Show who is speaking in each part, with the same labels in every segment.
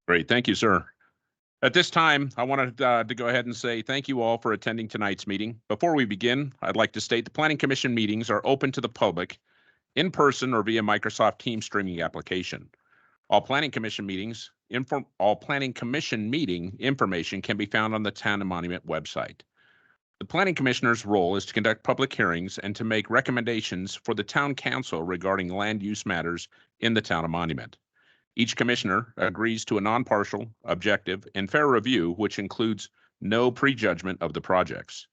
Speaker 1: Great. Thank you, sir. At this time, I wanted to go ahead and say thank you all for attending tonight's meeting. Before we begin, I'd like to state the Planning Commission meetings are open to the public in person or via Microsoft Teams streaming application. All Planning Commission meeting information can be found on the Town and Monument website. The Planning Commissioner's role is to conduct public hearings and to make recommendations for the Town Council regarding land use matters in the Town of Monument. Each commissioner agrees to a non-partial, objective, and fair review, which includes no prejudgment of the projects.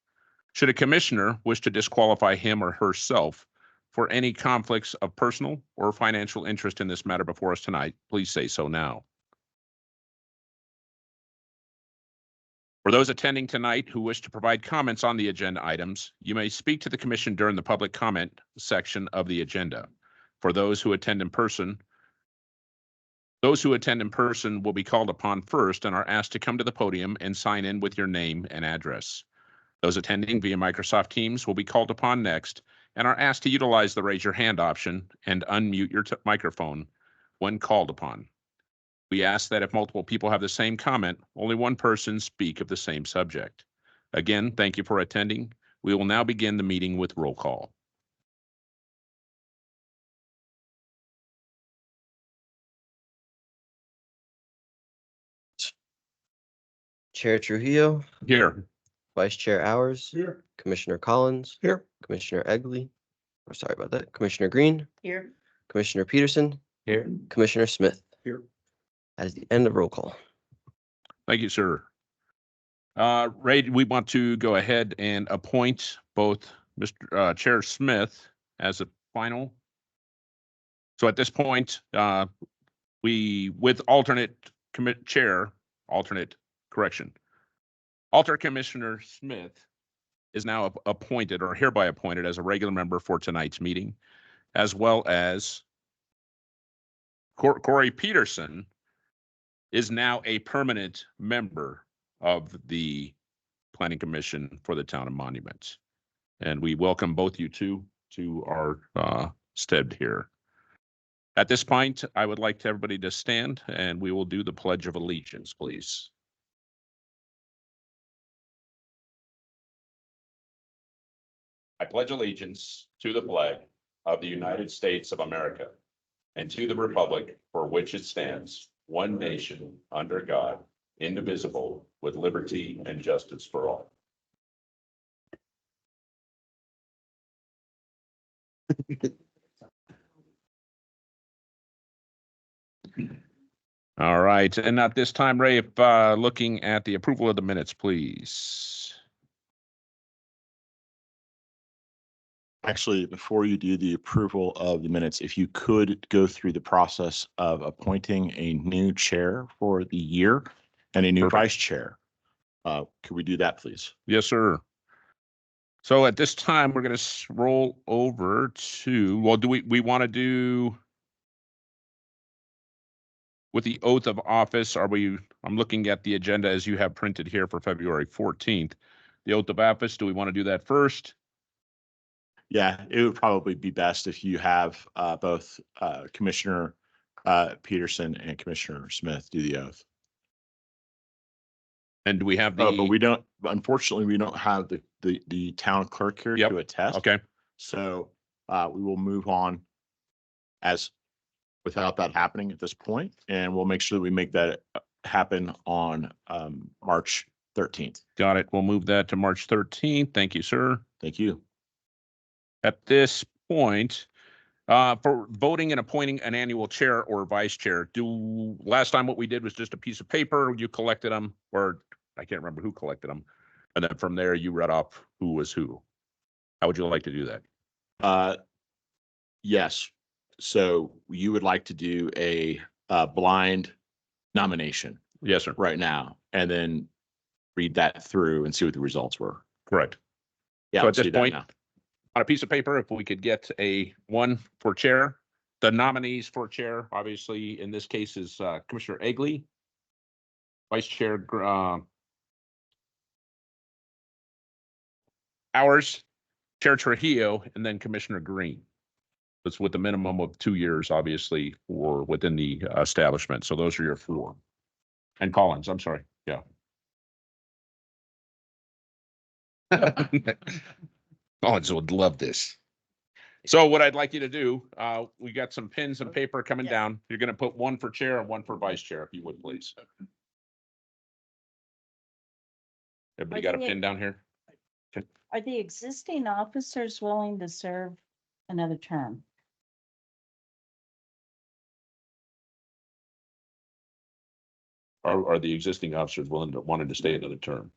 Speaker 1: Should a commissioner wish to disqualify him or herself for any conflicts of personal or financial interest in this matter before us tonight, please say so now. For those attending tonight who wish to provide comments on the agenda items, you may speak to the commission during the public comment section of the agenda. For those who attend in person, will be called upon first and are asked to come to the podium and sign in with your name and address. Those attending via Microsoft Teams will be called upon next and are asked to utilize the raise your hand option and unmute your microphone when called upon. We ask that if multiple people have the same comment, only one person speak of the same subject. Again, thank you for attending. We will now begin the meeting with roll call.
Speaker 2: Chair Trujillo,
Speaker 1: Here.
Speaker 2: Vice Chair Hours,
Speaker 3: Here.
Speaker 2: Commissioner Collins,
Speaker 3: Here.
Speaker 2: Commissioner Egley, or sorry about that, Commissioner Green,
Speaker 3: Here.
Speaker 2: Commissioner Peterson,
Speaker 3: Here.
Speaker 2: Commissioner Smith.
Speaker 3: Here.
Speaker 2: That is the end of roll call.
Speaker 1: Thank you, sir. Ray, we want to go ahead and appoint both Mr. Chair Smith as a final. So at this point, with alternate Commissioner Smith is now appointed or hereby appointed as a regular member for tonight's meeting, as well as Corey Peterson is now a permanent member of the Planning Commission for the Town of Monument. And we welcome both you two to our stead here. At this point, I would like everybody to stand and we will do the Pledge of Allegiance, please. I pledge allegiance to the flag of the United States of America and to the republic for which it stands, one nation, under God, indivisible, with liberty and justice for all. All right, and at this time, Ray, if looking at the approval of the minutes, please.
Speaker 4: Actually, before you do the approval of the minutes, if you could go through the process of appointing a new chair for the year and a new vice chair. Could we do that, please?
Speaker 1: Yes, sir. So at this time, we're going to roll over to, well, do we want to do with the oath of office? I'm looking at the agenda as you have printed here for February 14th. The oath of office, do we want to do that first?
Speaker 4: Yeah, it would probably be best if you have both Commissioner Peterson and Commissioner Smith do the oath.
Speaker 1: And do we have the?
Speaker 4: Oh, but we don't. Unfortunately, we don't have the town clerk here to attest.
Speaker 1: Okay.
Speaker 4: So we will move on without that happening at this point, and we'll make sure that we make that happen on March 13th.
Speaker 1: Got it. We'll move that to March 13th. Thank you, sir.
Speaker 4: Thank you.
Speaker 1: At this point, for voting and appointing an annual chair or vice chair, last time what we did was just a piece of paper, you collected them, or I can't remember who collected them. And then from there, you read off who was who. How would you like to do that?
Speaker 4: Yes. So you would like to do a blind nomination.
Speaker 1: Yes, sir.
Speaker 4: Right now, and then read that through and see what the results were.
Speaker 1: Correct.
Speaker 4: Yeah.
Speaker 1: So at this point, on a piece of paper, if we could get one for chair, the nominees for chair, obviously in this case is Commissioner Egley, Vice Chair Hours, Chair Trujillo, and then Commissioner Green. It's with a minimum of 2 years, obviously, or within the establishment. So those are your four. And Collins, I'm sorry, yeah. Collins would love this. So what I'd like you to do, we got some pens and paper coming down. You're gonna put one for chair and one for vice chair, if you would, please. Everybody got a pen down here?
Speaker 3: Are the existing officers willing to serve another term?
Speaker 1: Are the existing officers wanting to stay another term?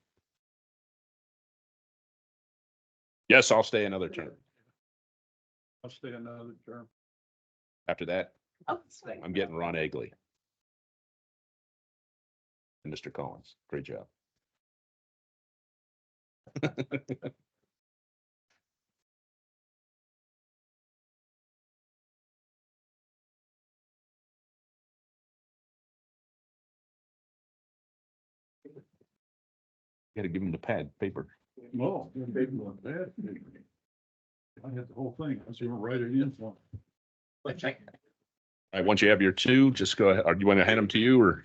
Speaker 1: Yes, I'll stay another term.
Speaker 5: I'll stay another term.
Speaker 1: After that,
Speaker 3: Oh,
Speaker 1: I'm getting Ron Egley. And Mr. Collins, great job. Gotta give him the pad, paper.
Speaker 5: No, baby one bad. I had the whole thing. I was gonna write it in for.
Speaker 1: All right, once you have your two, just go ahead. Or do you want to hand them to you or?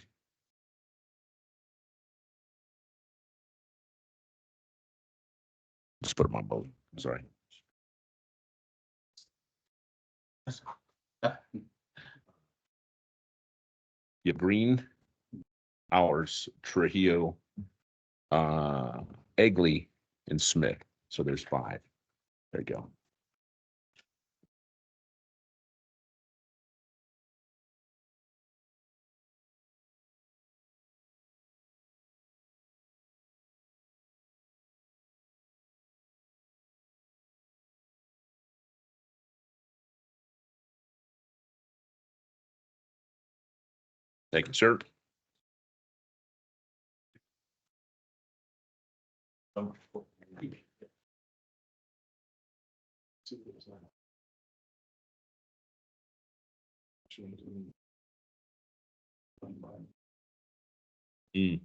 Speaker 1: Just put them on both. Sorry. You have Green, ours, Trujillo, Egley, and Smith. So there's 5. There you go. Thank you, sir. Mm.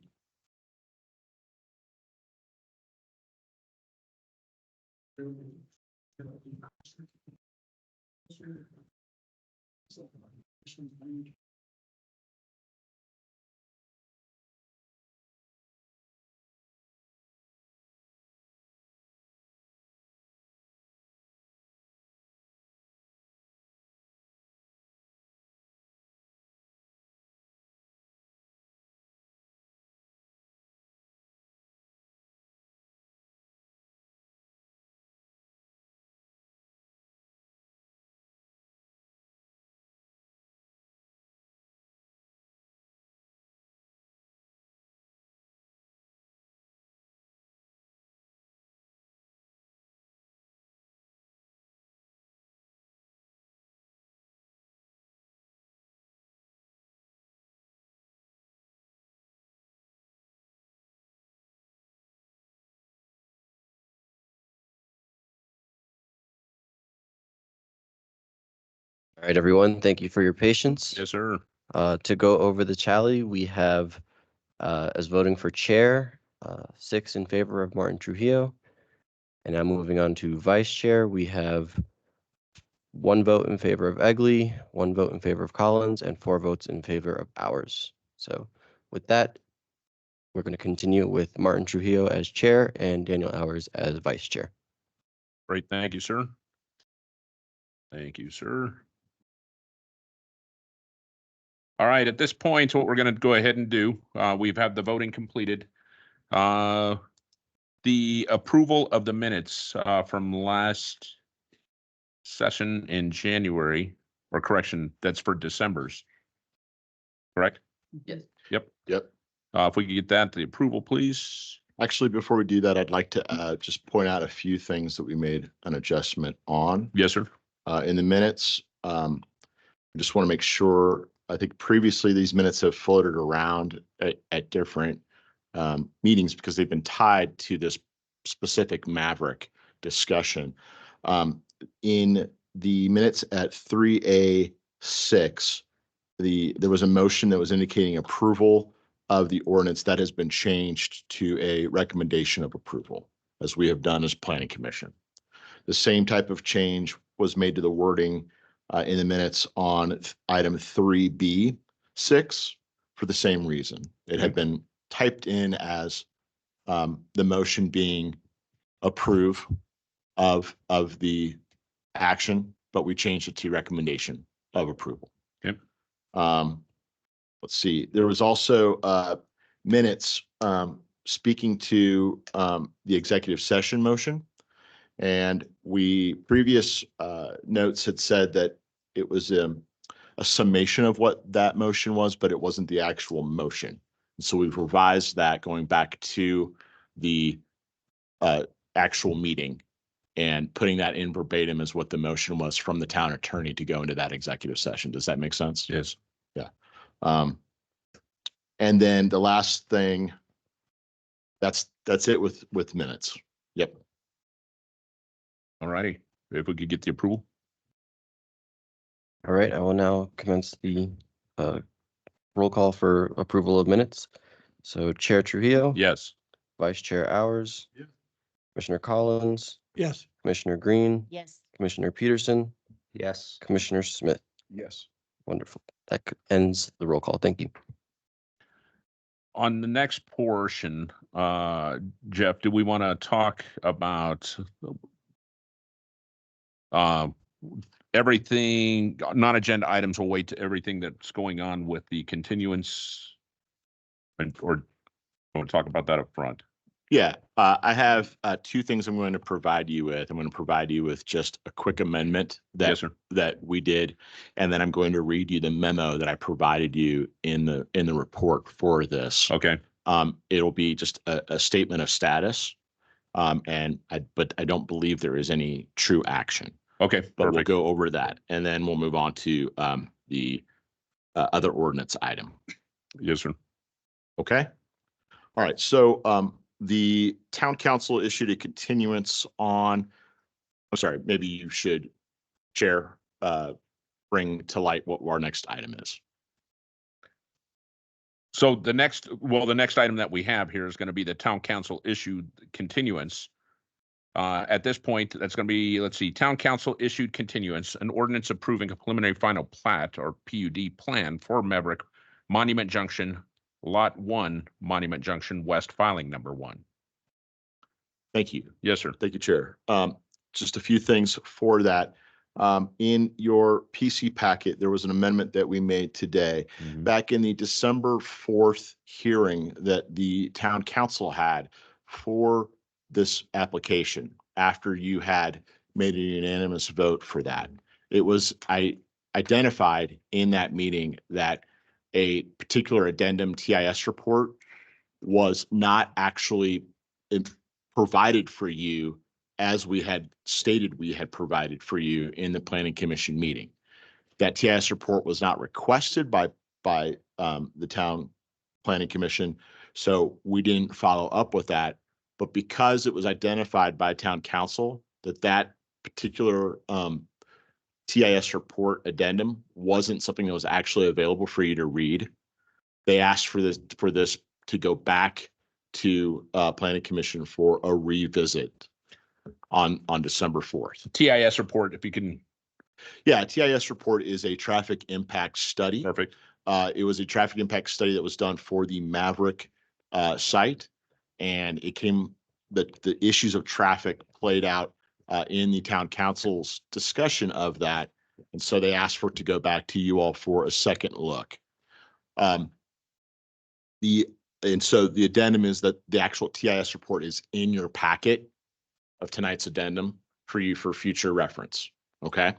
Speaker 2: All right, everyone, thank you for your patience.
Speaker 1: Yes, sir.
Speaker 2: To go over the tally, we have as voting for chair, 6 in favor of Martin Trujillo. And now moving on to vice chair, we have 1 vote in favor of Egley, 1 vote in favor of Collins, and 4 votes in favor of ours. So with that, we're going to continue with Martin Trujillo as chair and Daniel Hours as vice chair.
Speaker 1: Great. Thank you, sir. Thank you, sir. All right, at this point, what we're going to go ahead and do, we've had the voting completed. The approval of the minutes from last session in January, or correction, that's for December's. Correct?
Speaker 2: Yes.
Speaker 1: Yep.
Speaker 4: Yep.
Speaker 1: If we could get that, the approval, please.
Speaker 4: Actually, before we do that, I'd like to just point out a few things that we made an adjustment on.
Speaker 1: Yes, sir.
Speaker 4: In the minutes. I just want to make sure, I think previously these minutes have floated around at different meetings because they've been tied to this specific Maverick discussion. In the minutes at 3A6, there was a motion that was indicating approval of the ordinance that has been changed to a recommendation of approval, as we have done as Planning Commission. The same type of change was made to the wording in the minutes on item 3B6. for the same reason. It had been typed in as the motion being approve of the action, but we changed it to recommendation of approval.
Speaker 1: Yep.
Speaker 4: Let's see, there was also minutes speaking to the executive session motion. And previous notes had said that it was a summation of what that motion was, but it wasn't the actual motion. So we've revised that going back to the actual meeting and putting that in verbatim as what the motion was from the town attorney to go into that executive session. Does that make sense?
Speaker 1: Yes.
Speaker 4: Yeah. And then the last thing, that's it with minutes. Yep.
Speaker 1: All righty. If we could get the approval.
Speaker 2: All right, I will now commence the roll call for approval of minutes. So Chair Trujillo.
Speaker 1: Yes.
Speaker 2: Vice Chair Hours.
Speaker 5: Yeah.
Speaker 2: Commissioner Collins,
Speaker 5: Yes.
Speaker 2: Commissioner Green,
Speaker 3: Yes.
Speaker 2: Commissioner Peterson,
Speaker 6: Yes.
Speaker 2: Commissioner Smith.
Speaker 5: Yes.
Speaker 2: Wonderful. That ends the roll call. Thank you.
Speaker 1: On the next portion, Jeff, do we want to talk about everything, non-agenda items will wait to everything that's going on with the continuance? Or want to talk about that up front?
Speaker 4: Yeah, I have two things I'm going to provide you with. I'm going to provide you with just a quick amendment
Speaker 1: Yes, sir.
Speaker 4: that we did, and then I'm going to read you the memo that I provided you in the report for this.
Speaker 1: Okay.
Speaker 4: It'll be just a statement of status, but I don't believe there is any true action.
Speaker 1: Okay.
Speaker 4: But we'll
Speaker 1: Perfect.
Speaker 4: go over that, and then we'll move on to the other ordinance item.
Speaker 1: Yes, sir.
Speaker 4: Okay. All right. So the town council issued a continuance on, I'm sorry, maybe you should, Chair, bring to light what our next item is.
Speaker 1: So the next item that we have here is going to be the town council issued continuance. At this point, that's going to be, let's see, town council issued continuance, an ordinance approving a preliminary final plat or PUD plan for Maverick Monument Junction, Lot 1, Monument Junction West, filing number 1.
Speaker 4: Thank you.
Speaker 1: Yes, sir.
Speaker 4: Thank you, Chair. Just a few things for that. In your PC packet, there was an amendment that we made today. Back in the December 4th hearing that the town council had for this application, after you had made a unanimous vote for that, I identified in that meeting that a particular addendum TIS report was not actually provided for you as we had stated we had provided for you in the planning commission meeting. That TIS report was not requested by the town planning commission, so we didn't follow up with that. But because it was identified by town council that particular TIS report addendum wasn't something that was actually available for you to read, they asked for this to go back to planning commission for a revisit on December 4th.
Speaker 1: TIS report, if you can.
Speaker 4: Yeah, TIS report is a traffic impact study.
Speaker 1: Perfect.
Speaker 4: It was a traffic impact study that was done for the Maverick site, and the issues of traffic played out in the town council's discussion of that, and so they asked for it to go back to you all for a second look. So the addendum is that the actual TIS report is in your packet of tonight's addendum for you for future reference. Okay.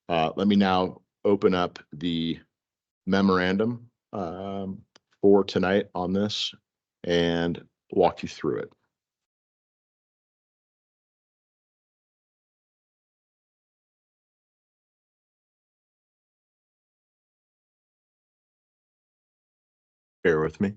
Speaker 4: Let me now open up the memorandum for tonight on this and walk you through it. Bear with me.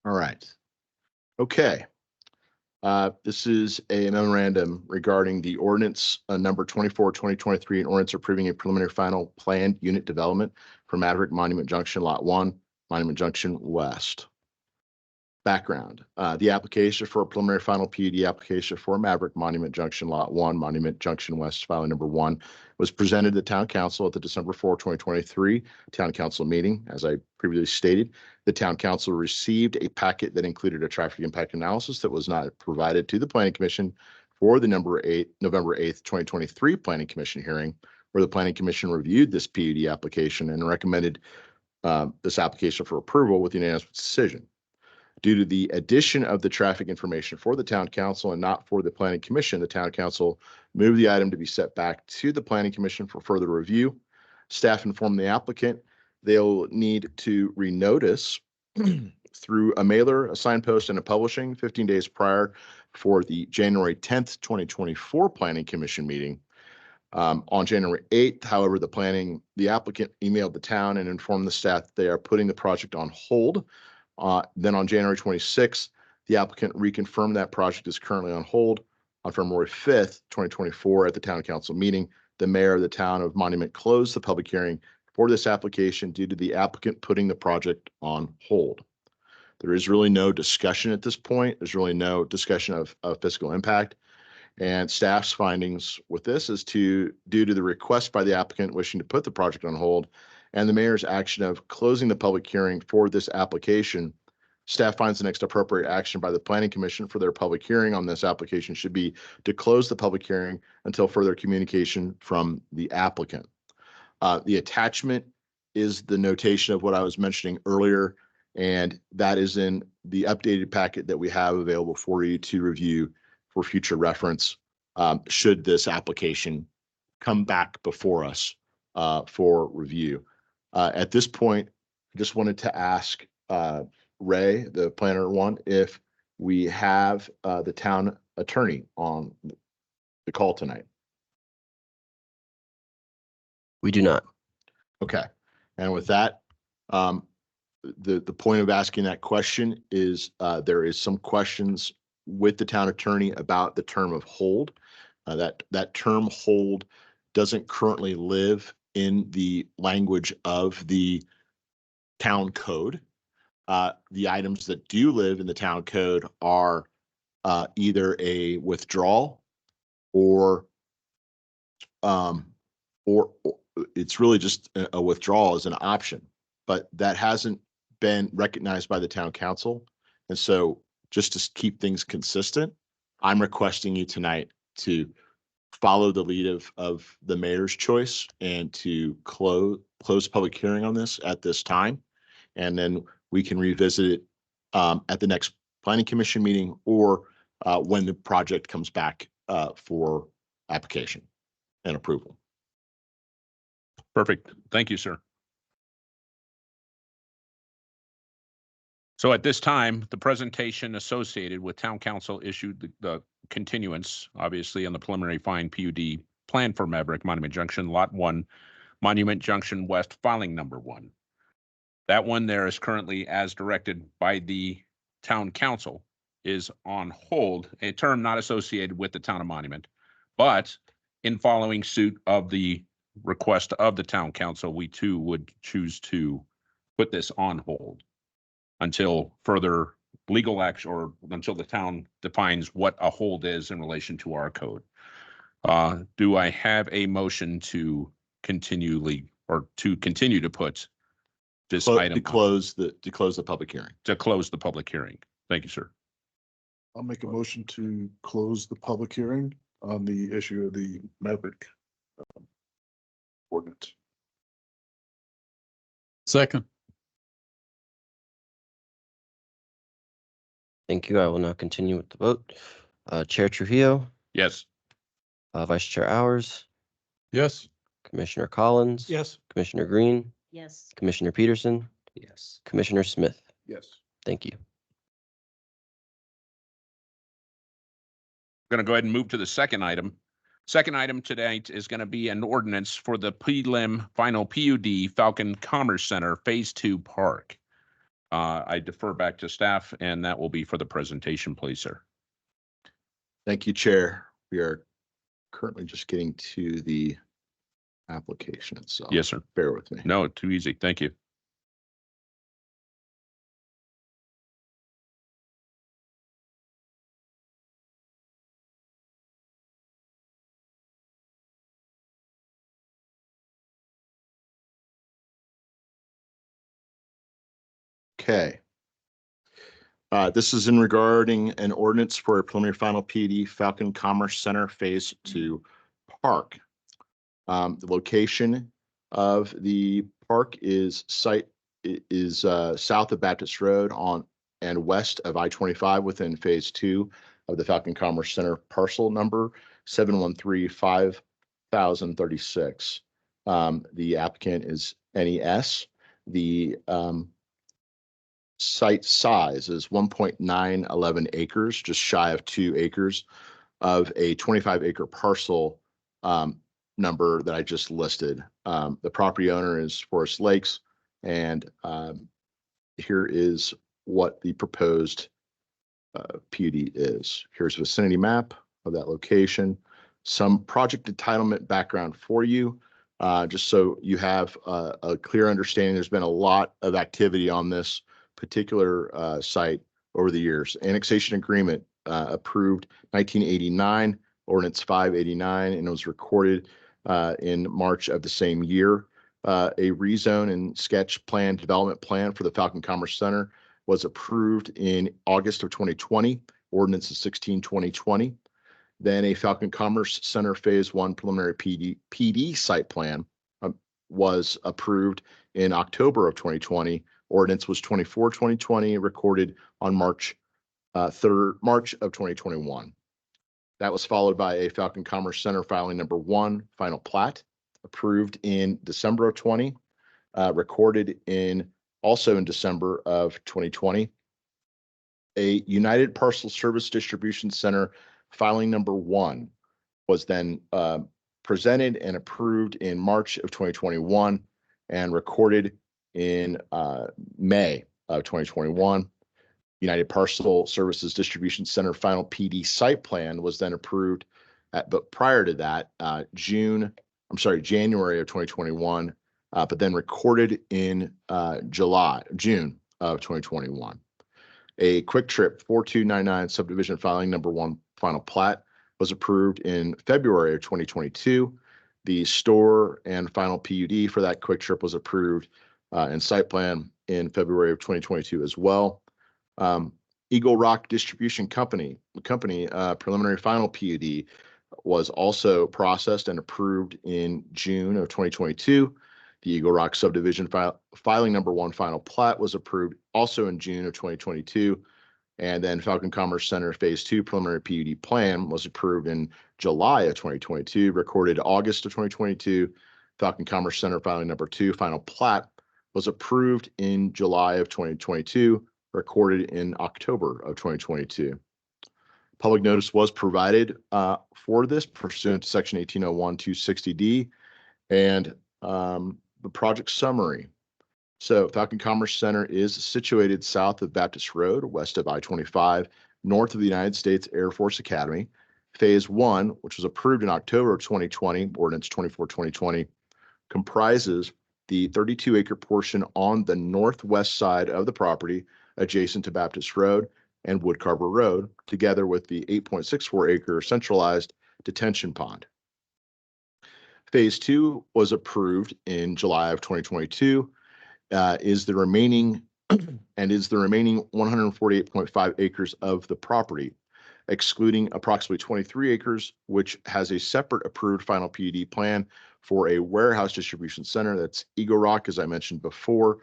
Speaker 4: All right. Okay. This is a memorandum regarding the ordinance number 24/2023, an ordinance approving a preliminary final planned unit development for Maverick Monument Junction Lot 1, Monument Junction West. Background, the application for a preliminary final PUD application for Maverick Monument Junction Lot 1, Monument Junction West, filing number 1, was presented to Town Council at the December 4, 2023 Town Council meeting. As I previously stated, the Town Council received a packet that included a traffic impact analysis that was not provided to the Planning Commission for the November 8th, 2023 Planning Commission hearing, where the Planning Commission reviewed this PUD application and recommended this application for approval with unanimous decision. Due to the addition of the traffic information for the Town Council and not for the Planning Commission, the Town Council moved the item to be set back to the Planning Commission for further review. Staff informed the applicant they'll need to renotice through a mailer, a signpost, and a publishing 15 days prior for the January 10th, 2024 Planning Commission meeting. On January 8th, however, the applicant emailed the town and informed the staff that they are putting the project on hold. Then on January 26th, the applicant reconfirmed that project is currently on hold. On February 5th, 2024, at the Town Council meeting, the mayor of the town of Monument closed the public hearing for this application due to the applicant putting the project on hold. There is really no discussion at this point. There's really no discussion of fiscal impact. And staff's findings with this is due to the request by the applicant wishing to put the project on hold and the mayor's action of closing the public hearing for this application, staff finds the next appropriate action by the Planning Commission for their public hearing on this application should be to close the public hearing until further communication from the applicant. The attachment is the notation of what I was mentioning earlier, and that is in the updated packet that we have available for you to review for future reference, should this application come back before us for review. At this point, I just wanted to ask Ray, the planner one, if we have the town attorney on the call tonight.
Speaker 2: We do not.
Speaker 4: Okay. And with that, the point of asking that question is there is some questions with the town attorney about the term of hold. That term hold doesn't currently live in the language of the town code. The items that do live in the town code are either a withdrawal or it's really just a withdrawal as an option, but that hasn't been recognized by the town council. And so just to keep things consistent, I'm requesting you tonight to follow the lead of the mayor's choice and to close public hearing on this at this time. And then we can revisit it at the next Planning Commission meeting or when the project comes back for application and approval.
Speaker 1: Perfect. Thank you, sir. So at this time, the presentation associated with Town Council issued the continuance, obviously, on the preliminary fine PUD plan for Maverick Monument Junction, Lot 1, Monument Junction West, filing number 1. That one there is currently, as directed by the Town Council, is on hold, a term not associated with the Town of Monument. But in following suit of the request of the Town Council, we too would choose to put this on hold until further legal action or until the town defines what a hold is in relation to our code. Do I have a motion to continue to put this item
Speaker 4: to close the public hearing?
Speaker 1: To close the public hearing. Thank you, sir.
Speaker 5: I'll make a motion to close the public hearing on the issue of the Maverick ordinance. Second.
Speaker 2: Thank you. I will now continue with the vote. Chair Trujillo,
Speaker 1: Yes.
Speaker 2: Vice Chair Hours,
Speaker 5: Yes.
Speaker 2: Commissioner Collins.
Speaker 5: Yes.
Speaker 2: Commissioner Green,
Speaker 3: Yes.
Speaker 2: Commissioner Peterson,
Speaker 6: Yes.
Speaker 2: Commissioner Smith.
Speaker 5: Yes.
Speaker 2: Thank you.
Speaker 1: Going to go ahead and move to the second item. Second item tonight is going to be an ordinance for the prelim final PUD Falcon Commerce Center Phase 2 Park. I defer back to staff, and that will be for the presentation, please, sir.
Speaker 4: Thank you, Chair. We are currently just getting to the application itself.
Speaker 1: Yes, sir.
Speaker 4: Bear with me.
Speaker 1: No, too easy. Thank you.
Speaker 4: Okay. This is in regarding an ordinance for a preliminary final PUD Falcon Commerce Center Phase 2 Park. The location of the park is south of Baptist Road on and west of I-25 within Phase 2 of the Falcon Commerce Center parcel number 713-5036. The applicant is NES. The site size is 1.911 acres, just shy of 2 acres of a 25-acre parcel number that I just listed. The property owner is Forest Lakes, and here is what the proposed PUD is. Here's a vicinity map of that location, some project entitlement background for you, just so you have a clear understanding. There's been a lot of activity on this particular site over the years. Annexation agreement approved 1989, ordinance 589, and it was recorded in March of the same year. A rezone and sketch plan development plan for the Falcon Commerce Center was approved in August of 2020, ordinance is 16/2020. Then a Falcon Commerce Center Phase 1 preliminary PD site plan was approved in October of 2020. Ordinance was 24/2020, recorded on March of 2021. That was followed by a Falcon Commerce Center filing number 1, final plat, approved in December of 20, recorded also in December of 2020. A United Parcel Service Distribution Center filing number 1 was then presented and approved in March of 2021 and recorded in May of 2021. United Parcel Services Distribution Center final PD site plan was then approved but prior to that, January of 2021, but then recorded in June of 2021. A Quick Trip 4299 subdivision filing number 1 final plat was approved in February of 2022. The store and final PUD for that Quick Trip was approved and site plan in February of 2022 as well. Eagle Rock Distribution Company preliminary final PUD was also processed and approved in June of 2022. The Eagle Rock subdivision filing number 1 final plat was approved also in June of 2022. And then Falcon Commerce Center Phase 2 preliminary PUD plan was approved in July of 2022, recorded August of 2022. Falcon Commerce Center filing number 2 final plat was approved in July of 2022, recorded in October of 2022. Public notice was provided for this pursuant to Section 1801 260D and the project summary. So Falcon Commerce Center is situated south of Baptist Road, west of I-25, north of the United States Air Force Academy. Phase 1, which was approved in October of 2020, ordinance 24/2020, comprises the 32-acre portion on the northwest side of the property adjacent to Baptist Road and Woodcarver Road, together with the 8.64-acre centralized detention pond. Phase 2 was approved in July of 2022, is the remaining 148.5 acres of the property, excluding approximately 23 acres, which has a separate approved final PUD plan for a warehouse distribution center. That's Eagle Rock, as I mentioned before.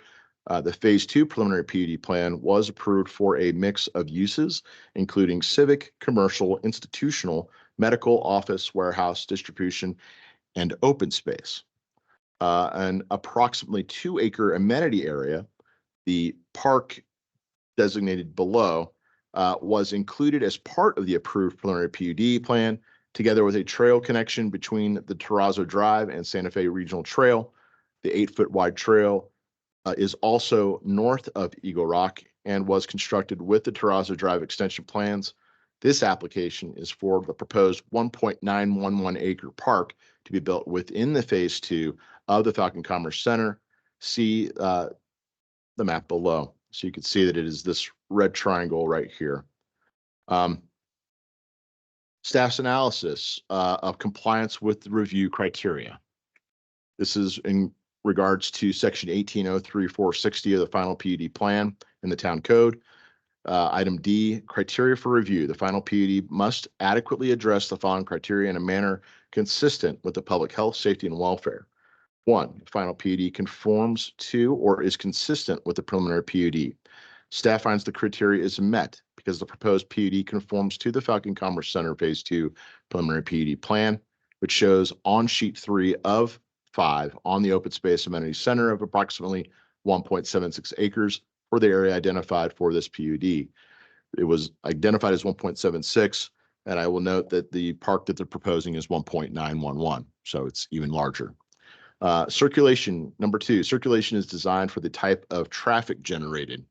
Speaker 4: The Phase 2 preliminary PUD plan was approved for a mix of uses, including civic, commercial, institutional, medical, office, warehouse, distribution, and open space. An approximately 2-acre amenity area, the park designated below, was included as part of the approved preliminary PUD plan, together with a trail connection between the Terrazzo Drive and Santa Fe Regional Trail. The 8-foot wide trail is also north of Eagle Rock and was constructed with the Terrazzo Drive extension plans. This application is for the proposed 1.911 acre park to be built within the phase 2 of the Falcon Commerce Center. See the map below. So you can see that it is this red triangle right here. Staff's analysis of compliance with the review criteria. This is in regards to section 1803-460 of the final PUD plan in the town code. Item D, criteria for review. The final PUD must adequately address the following criteria in a manner consistent with the public health, safety, and welfare. 1, the final PUD conforms to or is consistent with the preliminary PUD. Staff finds the criteria is met because the proposed PUD conforms to the Falcon Commerce Center Phase 2 preliminary PUD plan, which shows on sheet 3 of 5 on the open space amenity center of approximately 1.76 acres for the area identified for this PUD. It was identified as 1.76, and I will note that the park that they're proposing is 1.911, so it's even larger. Circulation, number 2, circulation is designed for the type of traffic generated.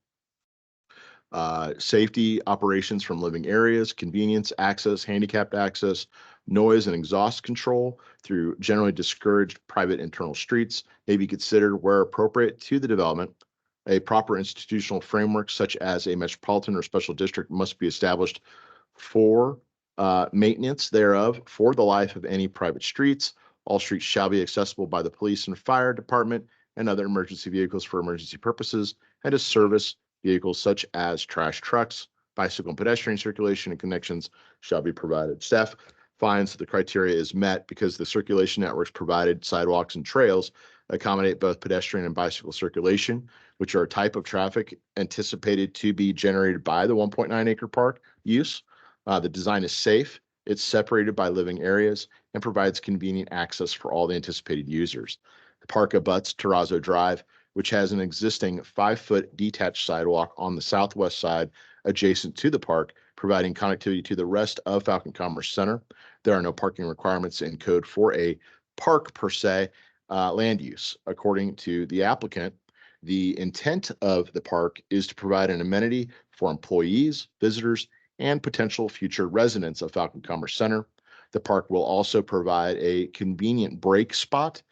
Speaker 4: Safety operations from living areas, convenience, access, handicapped access, noise and exhaust control through generally discouraged private internal streets may be considered where appropriate to the development. A proper institutional framework such as a metropolitan or special district must be established for maintenance thereof for the life of any private streets. All streets shall be accessible by the police and fire department and other emergency vehicles for emergency purposes, and to service vehicles such as trash trucks, bicycle and pedestrian circulation and connections shall be provided. Staff finds that the criteria is met because the circulation networks provided, sidewalks and trails, accommodate both pedestrian and bicycle circulation, which are a type of traffic anticipated to be generated by the 1.9 acre park use. The design is safe, it's separated by living areas, and provides convenient access for all the anticipated users. The park abuts Terrazzo Drive, which has an existing 5-foot detached sidewalk on the southwest side adjacent to the park, providing connectivity to the rest of Falcon Commerce Center. There are no parking requirements in code for a park per se land use. According to the applicant, the intent of the park is to provide an amenity for employees, visitors, and potential future residents of Falcon Commerce Center. The park will also provide a convenient break spot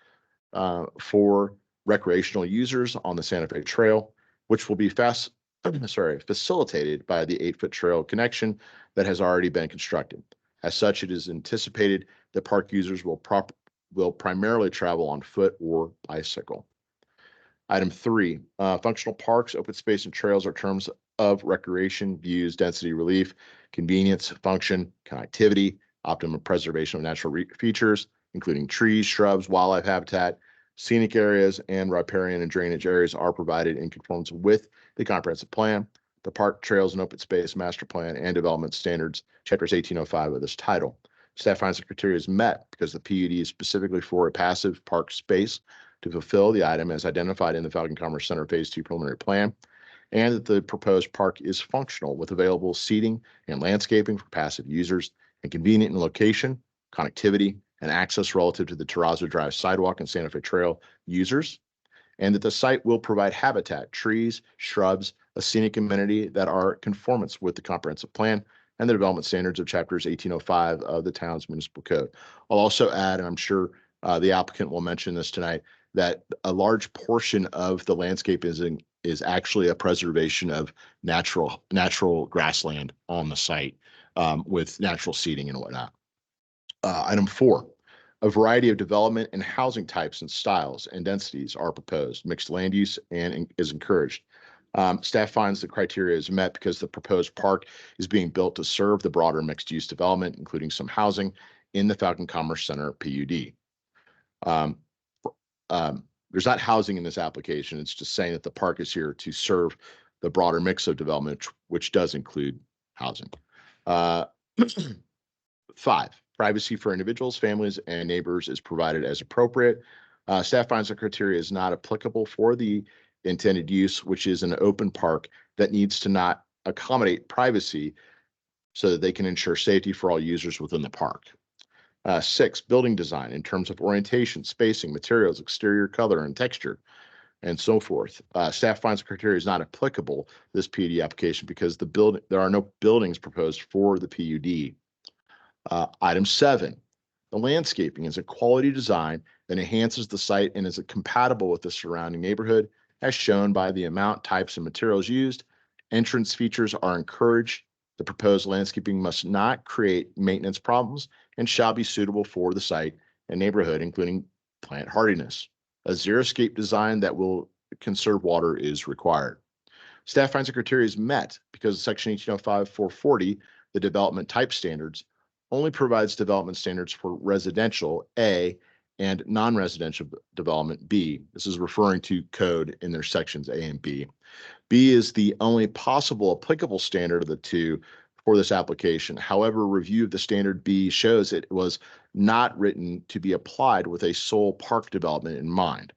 Speaker 4: for recreational users on the Santa Fe Trail, which will be facilitated by the 8-foot trail connection that has already been constructed. As such, it is anticipated that park users will primarily travel on foot or bicycle. Item 3, functional parks, open space, and trails are terms of recreation, views, density relief, convenience, function, connectivity, optimum preservation of natural features, including trees, shrubs, wildlife habitat, scenic areas, and riparian and drainage areas are provided in conformance with the comprehensive plan, the park, trails, and open space master plan, and development standards, chapters 1805 of this title. Staff finds the criteria is met because the PUD is specifically for a passive park space to fulfill the item as identified in the Falcon Commerce Center Phase 2 preliminary plan, and that the proposed park is functional with available seating and landscaping for passive users and convenient in location, connectivity, and access relative to the Terrazzo Drive sidewalk and Santa Fe Trail users, and that the site will provide habitat, trees, shrubs, a scenic amenity that are conformance with the comprehensive plan and the development standards of chapters 1805 of the town's municipal code. I'll also add, and I'm sure the applicant will mention this tonight, that a large portion of the landscape is actually a preservation of natural grassland on the site with natural seating and whatnot. Item 4, a variety of development and housing types and styles and densities are proposed. Mixed land use and is encouraged. Staff finds the criteria is met because the proposed park is being built to serve the broader mixed use development, including some housing in the Falcon Commerce Center PUD. There's not housing in this application. It's just saying that the park is here to serve the broader mix of development, which does include housing. 5, privacy for individuals, families, and neighbors is provided as appropriate. Staff finds the criteria is not applicable for the intended use, which is an open park that needs to not accommodate privacy so that they can ensure safety for all users within the park. 6, building design in terms of orientation, spacing, materials, exterior color, and texture. and so forth. Staff finds the criteria is not applicable to this PUD application because there are no buildings proposed for the PUD. Item 7, the landscaping is a quality design that enhances the site and is compatible with the surrounding neighborhood as shown by the amount, types, and materials used. Entrance features are encouraged. The proposed landscaping must not create maintenance problems and shall be suitable for the site and neighborhood, including plant hardiness. A xeriscape design that will conserve water is required. Staff finds the criteria is met because Section 1805-440, the development type standards, only provides development standards for residential A and non-residential development B. This is referring to code in their sections A and B. B is the only possible applicable standard of the two for this application. However, review of the standard B shows it was not written to be applied with a sole park development in mind.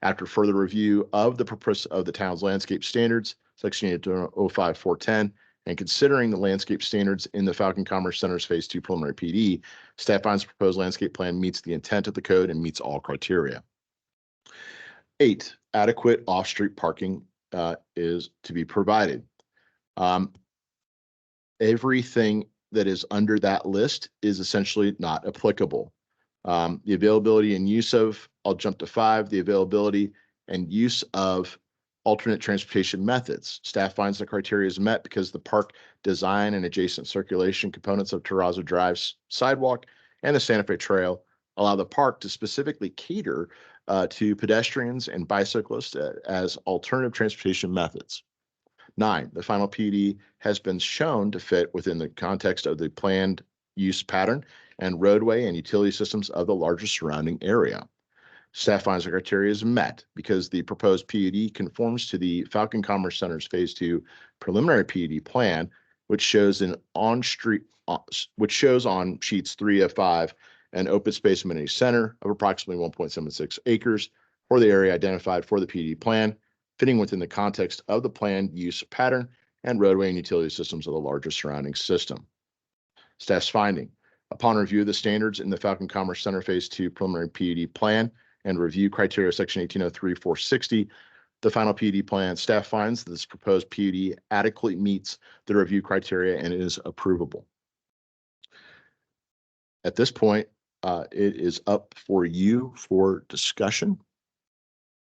Speaker 4: After further review of the purpose of the town's landscape standards, Section 1805-410, and considering the landscape standards in the Falcon Commerce Center's Phase 2 preliminary PD, staff finds the proposed landscape plan meets the intent of the code and meets all criteria. 8, adequate off-street parking is to be provided. Everything that is under that list is essentially not applicable. The availability and use of, I'll jump to 5, the availability and use of alternate transportation methods. Staff finds the criteria is met because the park design and adjacent circulation components of Terrazzo Drive's sidewalk and the Santa Fe Trail allow the park to specifically cater to pedestrians and bicyclists as alternative transportation methods. 9, the final PUD has been shown to fit within the context of the planned use pattern and roadway and utility systems of the larger surrounding area. Staff finds the criteria is met because the proposed PUD conforms to the Falcon Commerce Center's Phase 2 preliminary PUD plan, which shows on sheets 3 of 5 an open space amenity center of approximately 1.76 acres for the area identified for the PUD plan, fitting within the context of the planned use pattern and roadway and utility systems of the larger surrounding system. Staff's finding: upon review of the standards in the Falcon Commerce Center Phase 2 preliminary PUD plan and review criteria Section 1803-460, the final PUD plan, staff finds that this proposed PUD adequately meets the review criteria and is approvable. At this point, it is up for you for discussion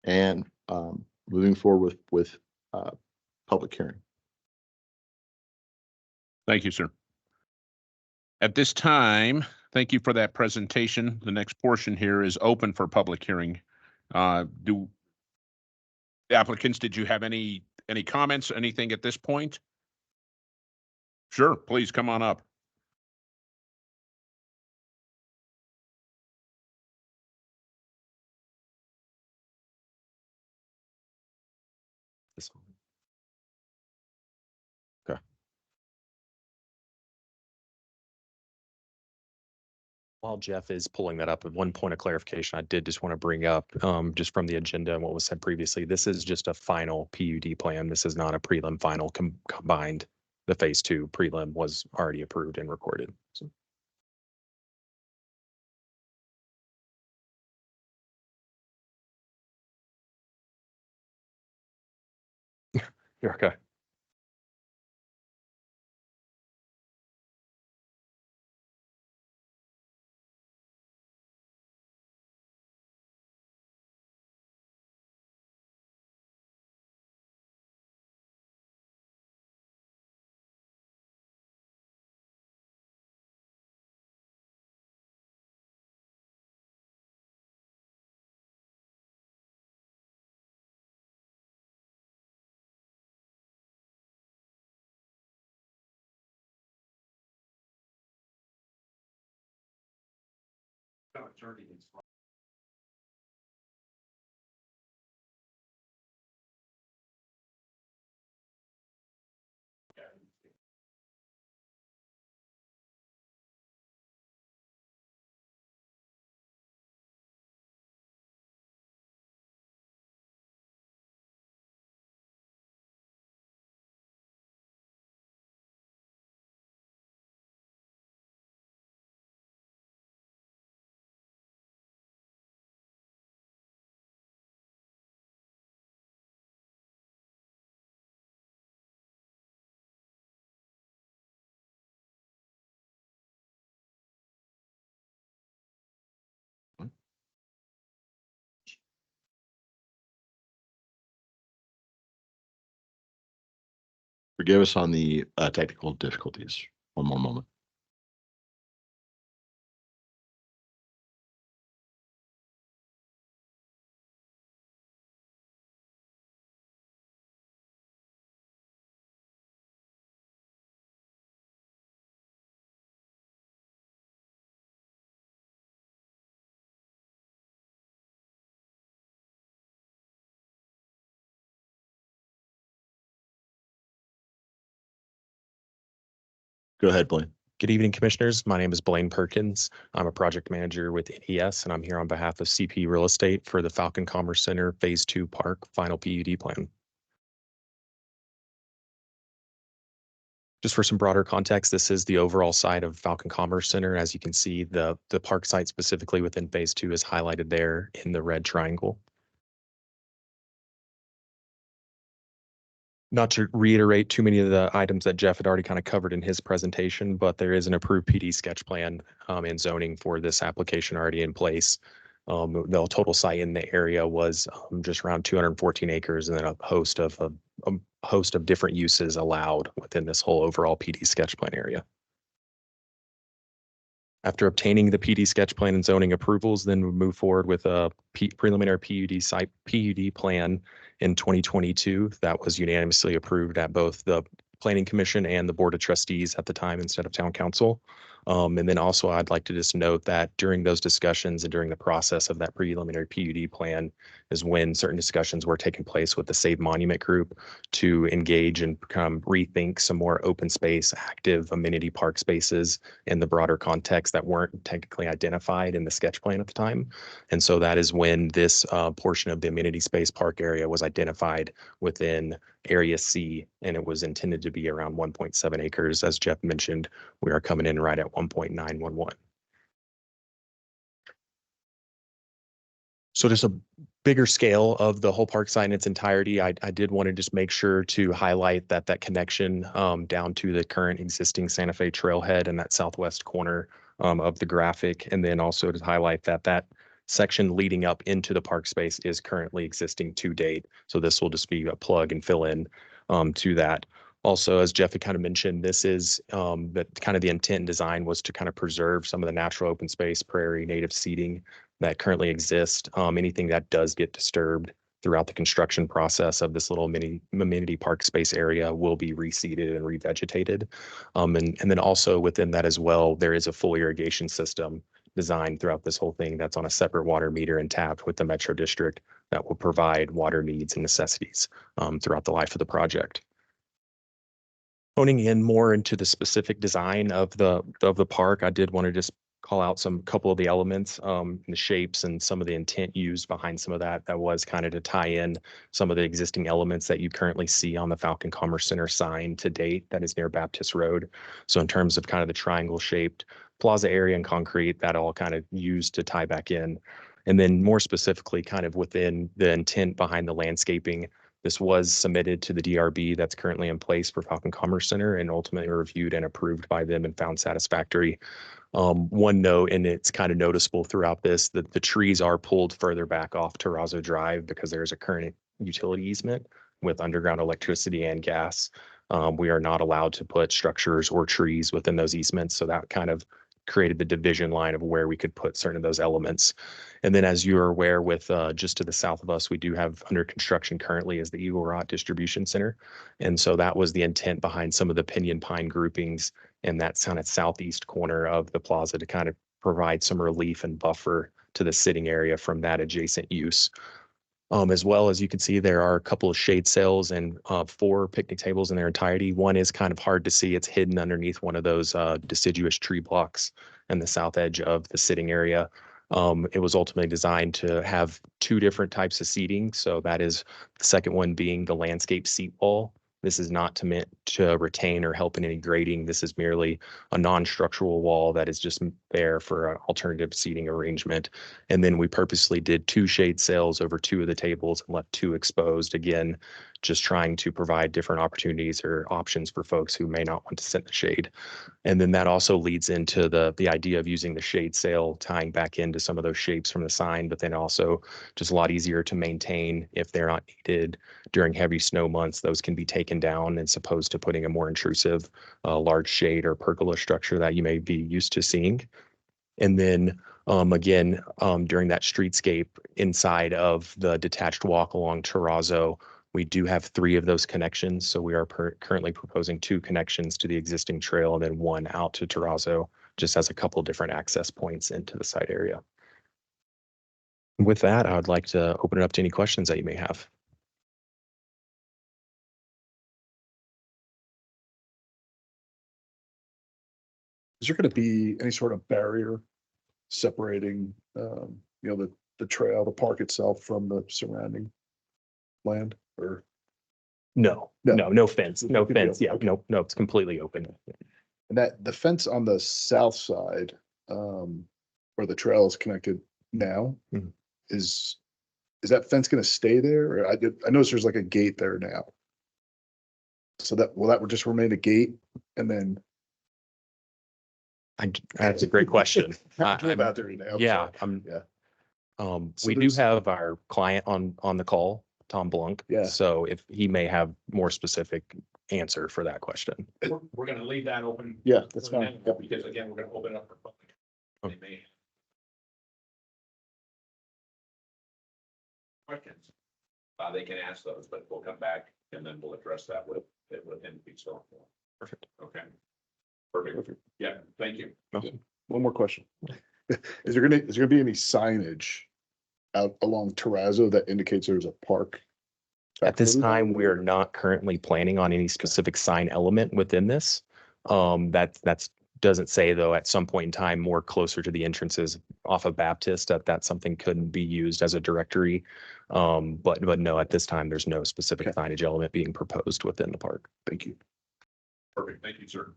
Speaker 4: and moving forward with public hearing.
Speaker 1: Thank you, sir. At this time, thank you for that presentation. The next portion here is open for public hearing. Do applicants, did you have any comments, anything at this point? Sure, please come on up.
Speaker 6: This one.
Speaker 4: Okay.
Speaker 6: While Jeff is pulling that up, one point of clarification I did just want to bring up, just from the agenda and what was said previously, this is just a final PUD plan. This is not a prelim final combined. The Phase 2 prelim was already approved and recorded. So. You're okay.
Speaker 4: Forgive us on the technical difficulties. One more moment. Go ahead, Blaine.
Speaker 6: Good evening, Commissioners. My name is Blaine Perkins. I'm a project manager with NES, and I'm here on behalf of CP Real Estate for the Falcon Commerce Center Phase 2 Park Final PUD Plan. Just for some broader context, this is the overall site of Falcon Commerce Center. As you can see, the park site specifically within Phase 2 is highlighted there in the red triangle. Not to reiterate too many of the items that Jeff had already kind of covered in his presentation, but there is an approved PD sketch plan and zoning for this application already in place. The total site in the area was just around 214 acres, and then a host of different uses allowed within this whole overall PD sketch plan area. After obtaining the PD sketch plan and zoning approvals, then we move forward with a preliminary PUD plan in 2022 that was unanimously approved at both the Planning Commission and the Board of Trustees at the time instead of Town Council. And then also I'd like to just note that during those discussions and during the process of that preliminary PUD plan is when certain discussions were taking place with the Save Monument Group to engage and rethink some more open space, active amenity park spaces in the broader context that weren't technically identified in the sketch plan at the time. And so that is when this portion of the amenity space park area was identified within Area C, and it was intended to be around 1.7 acres. As Jeff mentioned, we are coming in right at 1.911. So just a bigger scale of the whole park site in its entirety. I did want to just make sure to highlight that connection down to the current existing Santa Fe trailhead in that southwest corner of the graphic, and then also to highlight that section leading up into the park space is currently existing to date. So this will just be a plug and fill in to that. Also, as Jeff had kind of mentioned, this is the intent and design was to kind of preserve some of the natural open space, prairie, native seeding that currently exist. Anything that does get disturbed throughout the construction process of this little mini amenity park space area will be reseeded and revegetated. And then also within that as well, there is a full irrigation system designed throughout this whole thing that's on a separate water meter and tapped with the Metro District that will provide water needs and necessities throughout the life of the project. Honing in more into the specific design of the park, I did want to just call out couple of the elements, the shapes and some of the intent used behind some of that was kind of to tie in some of the existing elements that you currently see on the Falcon Commerce Center sign to date that is near Baptist Road. So in terms of kind of the triangle shaped plaza area and concrete, that all kind of used to tie back in. And then more specifically, kind of within the intent behind the landscaping, this was submitted to the DRB that's currently in place for Falcon Commerce Center and ultimately reviewed and approved by them and found satisfactory. One note, and it's kind of noticeable throughout this, that the trees are pulled further back off Terrazzo Drive because there's a current utility easement with underground electricity and gas. We are not allowed to put structures or trees within those easements. So that kind of created the division line of where we could put certain of those elements. And then as you're aware with just to the south of us, we do have under construction currently is the Eagle Rot Distribution Center. And so that was the intent behind some of the Pinyon Pine groupings in that kind of southeast corner of the plaza to kind of provide some relief and buffer to the sitting area from that adjacent use. As well as you can see, there are a couple of shade sails and 4 picnic tables in their entirety. One is kind of hard to see. It's hidden underneath one of those deciduous tree blocks in the south edge of the sitting area. It was ultimately designed to have 2 different types of seating. So that is the second one being the landscape seat wall. This is not meant to retain or help in any grading. This is merely a non-structural wall that is just there for an alternative seating arrangement. And then we purposely did 2 shade sails over 2 of the tables and left 2 exposed, again, just trying to provide different opportunities or options for folks who may not want to sit in the shade. And then that also leads into the idea of using the shade sail, tying back into some of those shapes from the sign, but then also just a lot easier to maintain if they're not needed during heavy snow months. Those can be taken down as opposed to putting a more intrusive large shade or pergola structure that you may be used to seeing. And then again, during that streetscape inside of the detached walk along Terrazzo, we do have 3 of those connections. So we are currently proposing 2 connections to the existing trail and then 1 out to Terrazzo, just as a couple different access points into the site area. With that, I would like to open it up to any questions that you may have.
Speaker 5: Is there gonna be any sort of barrier separating, the trail, the park itself from the surrounding land or?
Speaker 6: No,
Speaker 5: No.
Speaker 6: no fence, no
Speaker 5: Good deal.
Speaker 6: fence. Yeah,
Speaker 5: Okay.
Speaker 6: no, it's completely open.
Speaker 5: And that the fence on the south side, where the trail is connected now,
Speaker 6: Mhm.
Speaker 5: is that fence gonna stay there? Or I noticed there's like a gate there now. So that would just remain a gate and then.
Speaker 6: That's a great question.
Speaker 5: I drove
Speaker 6: I'm-
Speaker 5: out there today. I'm
Speaker 6: Yeah,
Speaker 5: sorry. Yeah. So
Speaker 6: we do
Speaker 5: there's-
Speaker 6: have our client on the call, Tom Blunk.
Speaker 5: Yeah.
Speaker 6: So if he may have more specific answer for that question.
Speaker 1: We're gonna leave that open.
Speaker 5: Yeah, that's fine. Yep.
Speaker 1: Because again, we're gonna open it up for public. They may. Questions. They can ask those, but we'll come back and then we'll address that with him.
Speaker 6: Perfect.
Speaker 1: Okay. Perfect. Yeah, thank you.
Speaker 5: One more question. Is there gonna be any signage out along Terrazzo that indicates there's a park?
Speaker 6: At this
Speaker 5: back further?
Speaker 6: time, we are not currently planning on any specific sign element within this. That's doesn't say though, at some point in time, more closer to the entrances off of Baptist, that's something couldn't be used as a directory. But no, at this time, there's no specific
Speaker 5: Okay.
Speaker 6: signage element being proposed within the park.
Speaker 5: Thank you.
Speaker 1: Perfect, thank you, sir.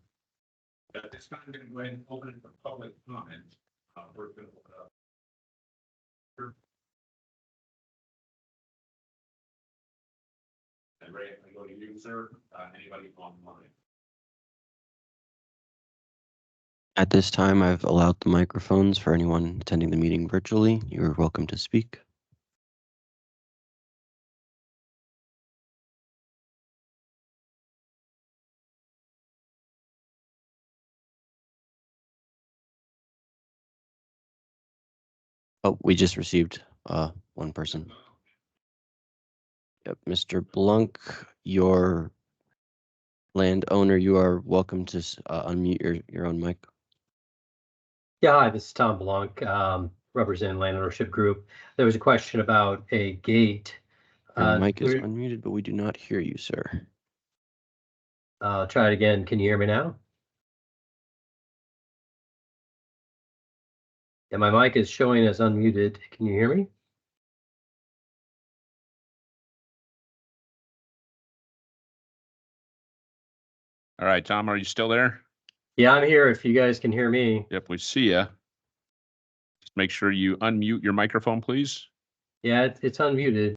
Speaker 1: At this time, I'm gonna go ahead and open it for public comment. We're gonna open up. Sure. And Ray, I go to you, sir. Anybody online?
Speaker 2: At this time, I've allowed the microphones for anyone attending the meeting virtually. You are welcome to speak. Oh, we just received one person. Yep, Mr. Blunk, your landowner, you are welcome to unmute your own mic.
Speaker 7: Yeah, hi, this is Tom Blanc, representing Land Ownership Group. There was a question about a gate.
Speaker 2: Your mic is
Speaker 7: we're-
Speaker 2: unmuted, but we do not hear you, sir.
Speaker 7: Try it again. Can you hear me now? Yeah, my mic is showing as unmuted. Can you hear me?
Speaker 1: All right, Tom, are you still there?
Speaker 7: Yeah, I'm here if you guys can hear me.
Speaker 1: Yep, we see you. Just make sure you unmute your microphone, please.
Speaker 7: Yeah, it's unmuted.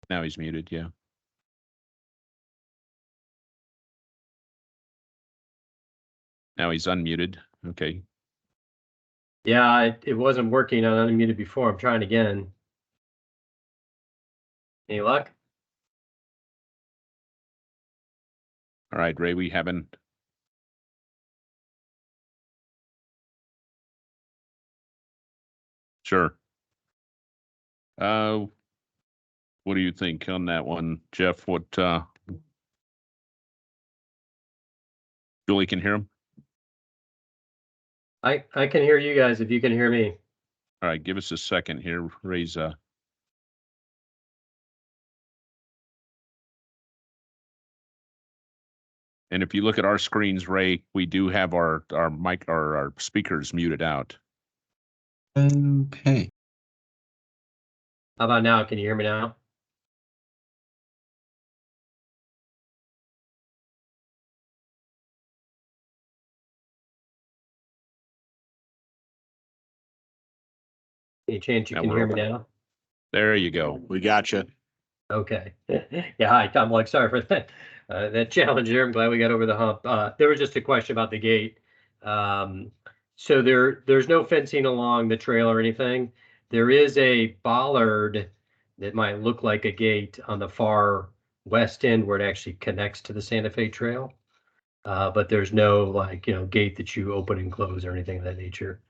Speaker 1: Now he's muted, yeah. Now he's unmuted. Okay.
Speaker 7: Yeah, it wasn't working on unmuted before. I'm trying again. Any luck?
Speaker 1: All right, Ray, we haven't. Sure. What do you think on that one, Jeff? What, Julie can hear him?
Speaker 7: I can hear you guys if you can hear me.
Speaker 1: All right, give us a second here. Ray's, and if you look at our screens, Ray, we do have our mic, our speakers muted out.
Speaker 2: Okay.
Speaker 7: How about now? Can you hear me now? Any chance you
Speaker 1: Now
Speaker 7: can
Speaker 1: we're
Speaker 7: hear me
Speaker 1: open.
Speaker 7: now?
Speaker 1: There you go.
Speaker 4: We got you.
Speaker 7: Okay. Yeah, hi, Tom Blank. Sorry for that challenge there. I'm glad we got over the hump. There was just a question about the gate. So there's no fencing along the trail or anything. There is a bollard that might look like a gate on the far west end where it actually connects to the Santa Fe Trail. But there's no like, gate that you open and close or anything of that nature.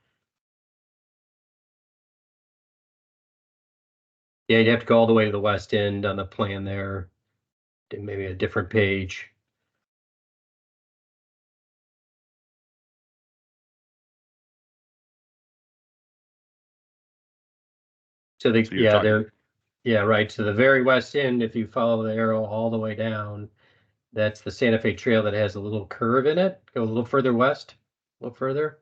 Speaker 7: Yeah, you'd have to go all the way to the west end on the plan there. Maybe a different page. So
Speaker 1: So you're talking-
Speaker 7: yeah, right. So the very west end, if you follow the arrow all the way down, that's the Santa Fe Trail that has a little curve in it. Go a little further west, a little further.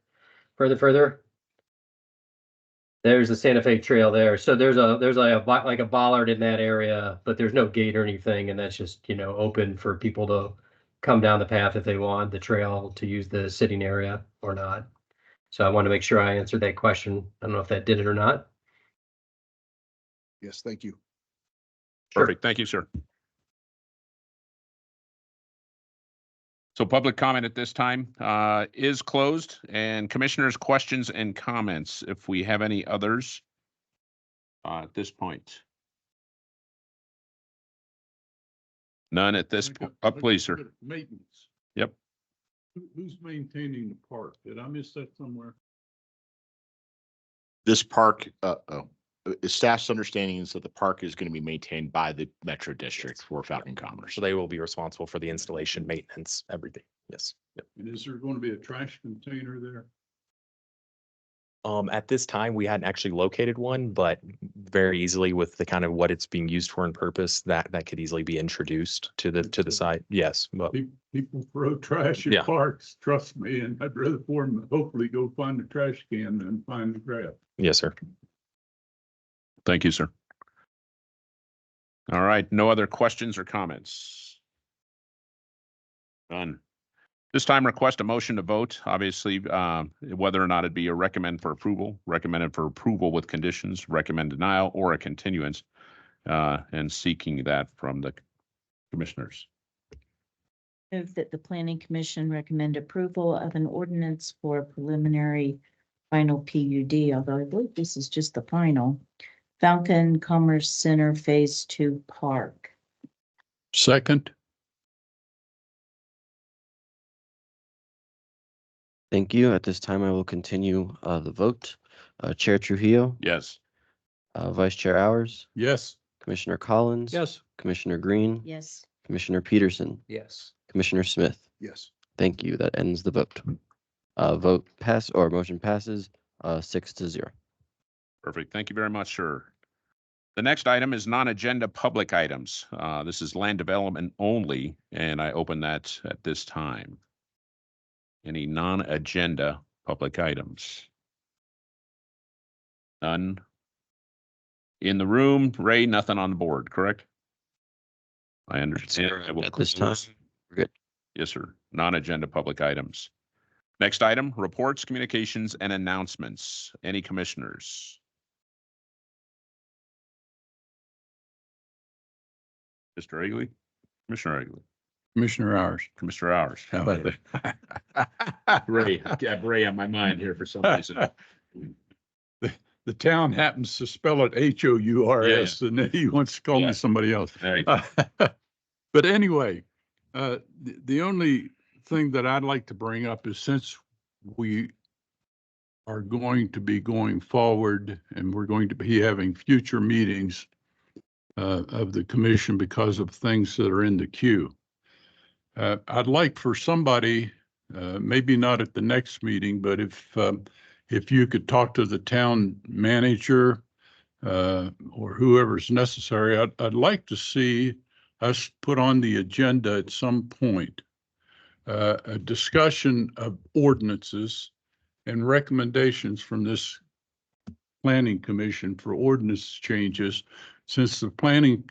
Speaker 7: There's the Santa Fe Trail there. So there's like a bollard in that area, but there's no gate or anything, and that's just open for people to come down the path if they want the trail to use the sitting area or not. So I want to make sure I answered that question. I don't know if that did it or not.
Speaker 5: Yes, thank you.
Speaker 1: Perfect. Thank you, sir. So public comment at this time is closed, and commissioners' questions and comments, if we have any others at this point. None at this point. Please, sir.
Speaker 8: Maintenance.
Speaker 1: Yep.
Speaker 8: Who's maintaining the park? Did I miss that somewhere?
Speaker 4: This park, staff's understanding is that the park is going to be maintained by the Metro District for Falcon Commerce.
Speaker 6: So they will be responsible for the installation, maintenance, everything. Yes. Yep.
Speaker 8: And is there going to be a trash container there?
Speaker 6: At this time, we hadn't actually located one, but very easily with the kind of what it's being used for and purpose, that could easily be introduced to the site. Yes, but
Speaker 8: People throw trash
Speaker 6: Yeah.
Speaker 8: at parks, trust me, and I'd rather for them to hopefully go find the trash can than find the crap.
Speaker 6: yes, sir.
Speaker 1: Thank you, sir. All right, no other questions or comments? None. This time request a motion to vote, obviously, whether or not it'd be a recommended for approval with conditions, recommend denial, or a continuance, and seeking that from the commissioners.
Speaker 3: Move that the planning commission recommend approval of an ordinance for preliminary final PUD, although I believe this is just the final. Falcon Commerce Center Phase 2 Park.
Speaker 8: Second.
Speaker 2: Thank you. At this time, I will continue the vote. Chair Trujillo,
Speaker 1: Yes.
Speaker 2: Vice Chair Hours,
Speaker 8: Yes.
Speaker 2: Commissioner Collins.
Speaker 8: Yes.
Speaker 2: Commissioner Green.
Speaker 3: Yes.
Speaker 2: Commissioner Peterson.
Speaker 8: Yes.
Speaker 2: Commissioner Smith.
Speaker 5: Yes.
Speaker 2: Thank you. That ends the vote. Motion passes 6-0.
Speaker 1: Perfect. Thank you very much, sir. The next item is non-agenda public items. This is land development only, and I open that at this time. Any non-agenda public items? None. In the room, Ray, nothing on the board, correct? I understand. I will
Speaker 2: At this time,
Speaker 1: close.
Speaker 2: we're good.
Speaker 1: Yes, sir. Non-agenda public items. Next item, reports, communications, and announcements. Any commissioners? Mr. Egley? Commissioner Egley?
Speaker 8: Commissioner Hours.
Speaker 1: Commissioner Hours?
Speaker 8: How about
Speaker 1: that? Ray, I got Ray on my mind here for some reason.
Speaker 8: The town happens to spell it H-O-U-R-S, and then he wants to call
Speaker 1: Yeah.
Speaker 8: me somebody else.
Speaker 1: Hey,
Speaker 8: But anyway, the only thing that I'd like to bring up is since we are going to be going forward and we're going to be having future meetings of the commission because of things that are in the queue. I'd like for somebody, maybe not at the next meeting, but if you could talk to the town manager or whoever's necessary, I'd like to see us put on the agenda at some point a discussion of ordinances and recommendations from this planning commission for ordinance changes. Since the planning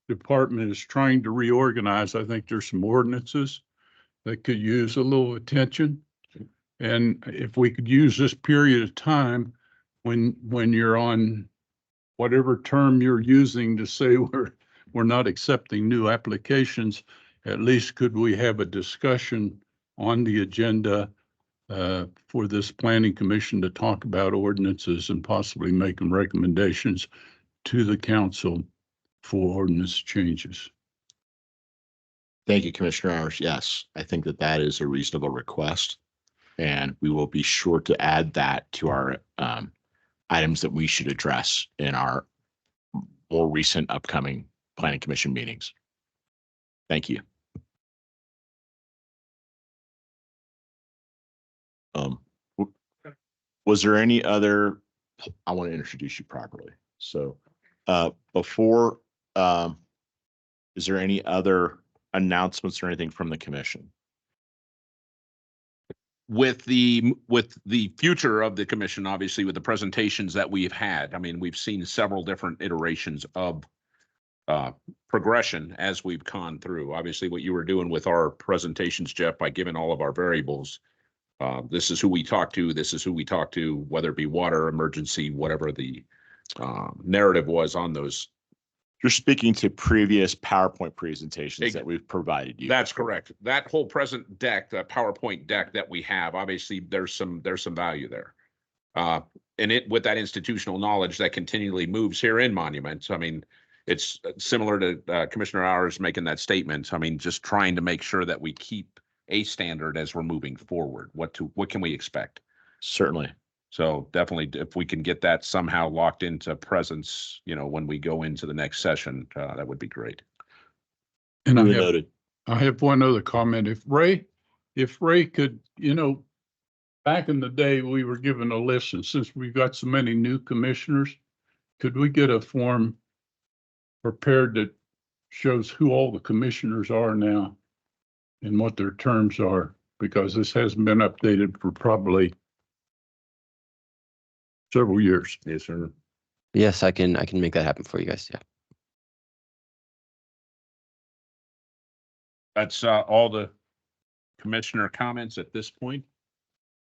Speaker 8: department is trying to reorganize, I think there's some ordinances that could use a little attention. And if we could use this period of time when you're on whatever term you're using to say we're not accepting new applications, at least could we have a discussion on the agenda for this planning commission to talk about ordinances and possibly making recommendations to the council for ordinance changes?
Speaker 4: Thank you, Commissioner Irish. Yes, I think that that is a reasonable request. And we will be sure to add that to our items that we should address in our more recent upcoming planning commission meetings. Thank you. Was there any other, I want to introduce you properly. So before, is there any other announcements or anything from the commission?
Speaker 1: With the future of the commission, obviously with the presentations that we've had, I mean, we've seen several different iterations of progression as we've gone through. Obviously, what you were doing with our presentations, Jeff, by giving all of our variables, this is who we talk to, this is who we talk to, whether it be water, emergency, whatever the narrative was on those.
Speaker 4: You're speaking to previous PowerPoint presentations that we've provided you.
Speaker 1: That's correct. That whole present deck, the PowerPoint deck that we have, obviously there's some value there. And it, with that institutional knowledge that continually moves here in Monuments, I mean, it's similar to Commissioner Hours making that statement. I mean, just trying to make sure that we keep a standard as we're moving forward. What can we expect?
Speaker 4: Certainly.
Speaker 1: So definitely, if we can get that somehow locked into presence, you know, when we go into the next session, that would be great.
Speaker 8: And
Speaker 4: Noted.
Speaker 8: I have one other comment. If Ray could, you know, back in the day, we were given a list, and since we've got so many new commissioners, could we get a form prepared that shows who all the commissioners are now and what their terms are? Because this hasn't been updated for probably several years.
Speaker 1: Yes, sir.
Speaker 2: Yes, I can make that happen for you guys. Yeah.
Speaker 1: That's all the commissioner comments at this point,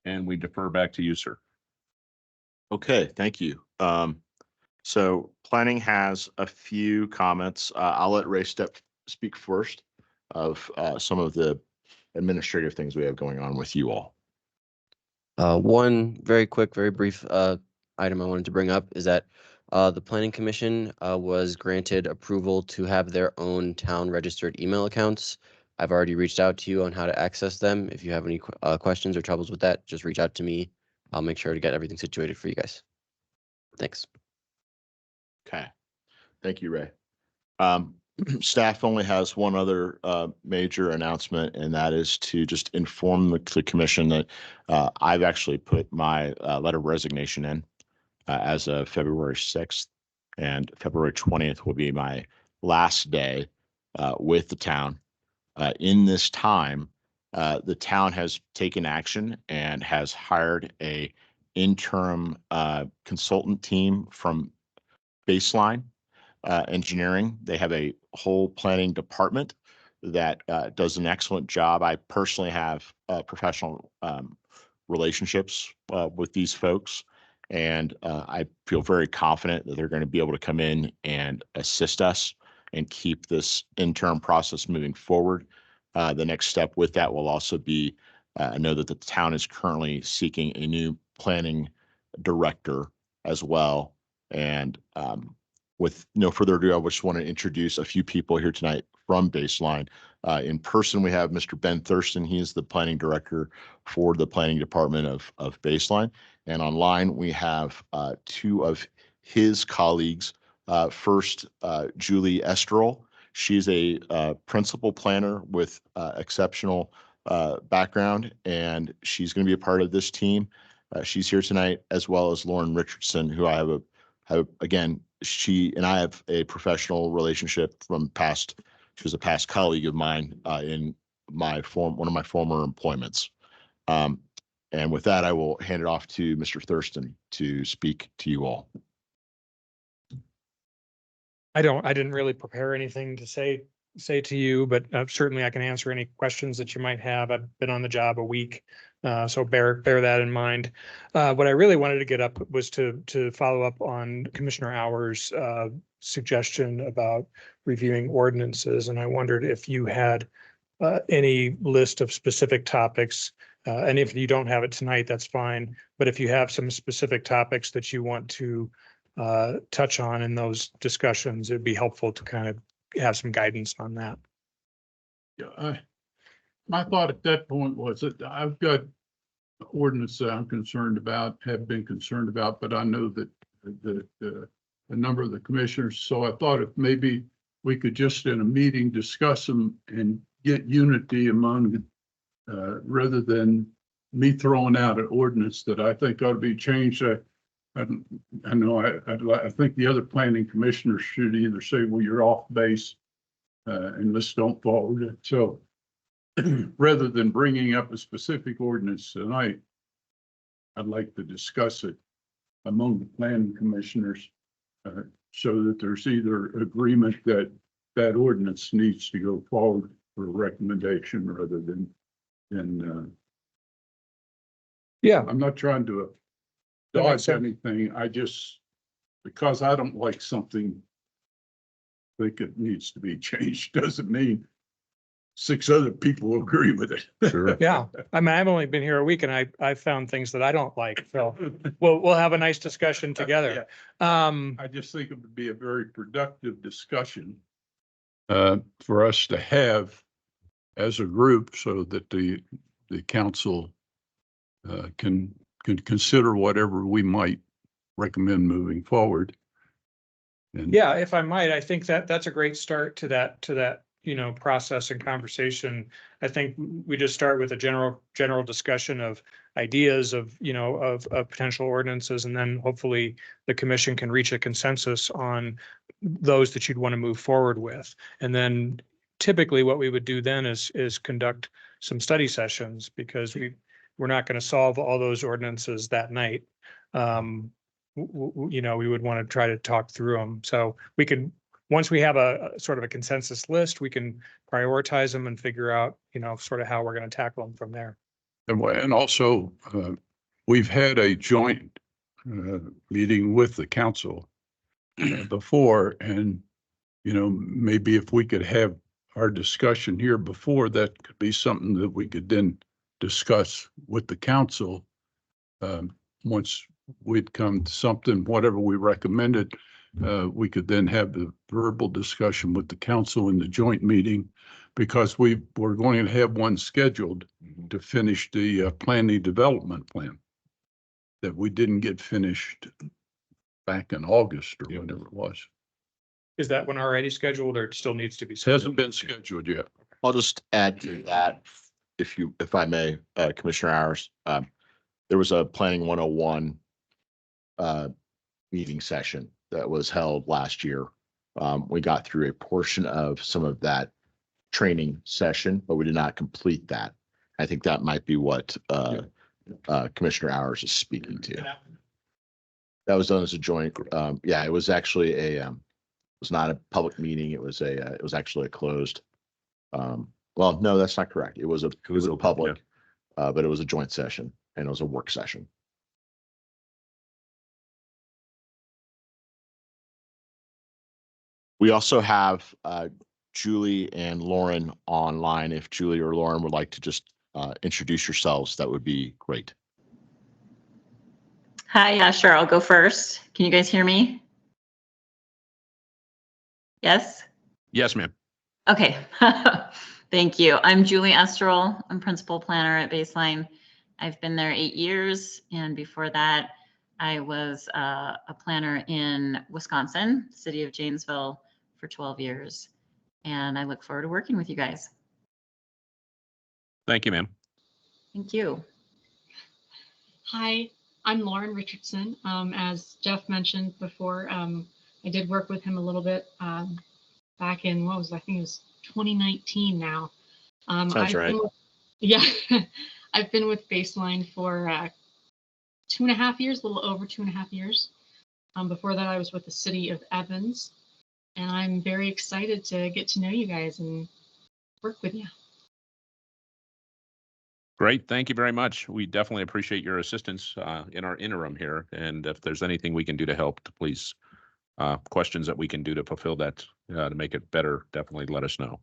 Speaker 1: and we defer back to you, sir.
Speaker 4: Okay, thank you. So planning has a few comments. I'll let Ray speak first of some of the administrative things we have going on with you all.
Speaker 2: One very quick, very brief item I wanted to bring up is that the Planning Commission was granted approval to have their own town registered email accounts. I've already reached out to you on how to access them. If you have any questions or troubles with that, just reach out to me. I'll make sure to get everything situated for you guys. Thanks.
Speaker 4: Okay, thank you, Ray. Staff only has one other major announcement, and that is to just inform the commission that I've actually put my letter of resignation in as of February 6th, and February 20th will be my last day with the town. In this time, the town has taken action and has hired a interim consultant team from Baseline Engineering. They have a whole planning department that does an excellent job. I personally have professional relationships with these folks, and I feel very confident that they're going to be able to come in and assist us and keep this interim process moving forward. The next step with that will also be, I know that the town is currently seeking a new planning director as well. And with no further ado, I just want to introduce a few people here tonight from Baseline. In person, we have Mr. Ben Thurston. He is the planning director for the planning department of Baseline. And online, we have two of his colleagues. First, Julie Esterl. She's a principal planner with exceptional background, and she's going to be a part of this team. She's here tonight, as well as Lauren Richardson, who I have again, she and I have a professional relationship from past. She was a past colleague of mine in one of my former employments. And with that, I will hand it off to Mr. Thurston to speak to you all.
Speaker 9: I didn't really prepare anything to say to you, but certainly I can answer any questions that you might have. I've been on the job a week. So bear that in mind. What I really wanted to get up was to follow up on Commissioner Hour's suggestion about reviewing ordinances. And I wondered if you had any list of specific topics. And if you don't have it tonight, that's fine. But if you have some specific topics that you want to touch on in those discussions, it'd be helpful to kind of have some guidance on that.
Speaker 8: Yeah, my thought at that point was that I've got ordinance that I'm concerned about, have been concerned about, but I know that a number of the commissioners, so I thought if maybe we could just in a meeting discuss them and get unity among, rather than me throwing out an ordinance that I think ought to be changed. I think the other planning commissioners should either say, well, you're off base, and let's don't forward it. So rather than bringing up a specific ordinance tonight, I'd like to discuss it among the planning commissioners, so that there's either agreement that that ordinance needs to go forward for a recommendation rather than,
Speaker 9: Yeah.
Speaker 8: I'm not trying to
Speaker 9: That makes
Speaker 8: dodge
Speaker 9: sense.
Speaker 8: anything. I just, because I don't like something, think it needs to be changed, doesn't mean 6 other people agree with it.
Speaker 2: Sure.
Speaker 9: Yeah, I mean, I've only been here a week and I found things that I don't like, so we'll have a nice discussion together.
Speaker 8: I just think it would be a very productive discussion for us to have as a group so that the council can consider whatever we might recommend moving forward. And
Speaker 9: Yeah, if I might, I think that's a great start to that, process and conversation. I think we just start with a general discussion of ideas of potential ordinances, and then hopefully the commission can reach a consensus on those that you'd want to move forward with. And then typically what we would do then is conduct some study sessions, because we're not going to solve all those ordinances that night. We would want to try to talk through them. So we can, once we have a sort of a consensus list, we can prioritize them and figure out, sort of how we're going to tackle them from there.
Speaker 8: And also, we've had a joint meeting with the council before, and, maybe if we could have our discussion here before, that could be something that we could then discuss with the council. Once we'd come to something, whatever we recommended, we could then have the verbal discussion with the council in the joint meeting, because we're going to have one scheduled to finish the planning development plan that we didn't get finished back in August or whatever it was.
Speaker 9: Is that one already scheduled, or it still needs to be?
Speaker 8: It hasn't been scheduled yet.
Speaker 4: I'll just add to that, if I may, Commissioner Hours. There was a Planning 101 meeting session that was held last year. We got through a portion of some of that training session, but we did not complete that. I think that might be what Commissioner Hours is speaking to. That was done as a joint. It was actually it was not a public meeting. It was actually a closed. Well, no, that's not correct. It was a public, but it was a joint session, and it was a work session. We also have Julie and Lauren online. If Julie or Lauren would like to just introduce yourselves, that would be great.
Speaker 10: Hi, yeah, sure. I'll go first. Can you guys hear me? Yes?
Speaker 1: Yes, ma'am.
Speaker 10: Okay. Thank you. I'm Julie Esterl. I'm principal planner at Baseline. I've been there 8 years, and before that, I was a planner in Wisconsin, city of Janesville, for 12 years. And I look forward to working with you guys.
Speaker 1: Thank you, ma'am.
Speaker 10: Thank you.
Speaker 11: Hi, I'm Lauren Richardson. As Jeff mentioned before, I did work with him a little bit back in, I think it was 2019 now.
Speaker 4: Sounds right.
Speaker 11: I've been with Baseline for 2.5 years, a little over 2.5 years. Before that, I was with the city of Evans, and I'm very excited to get to know you guys and work with you.
Speaker 1: Great. Thank you very much. We definitely appreciate your assistance in our interim here. And if there's anything we can do to help, please, questions that we can do to fulfill that, to make it better, definitely let us know.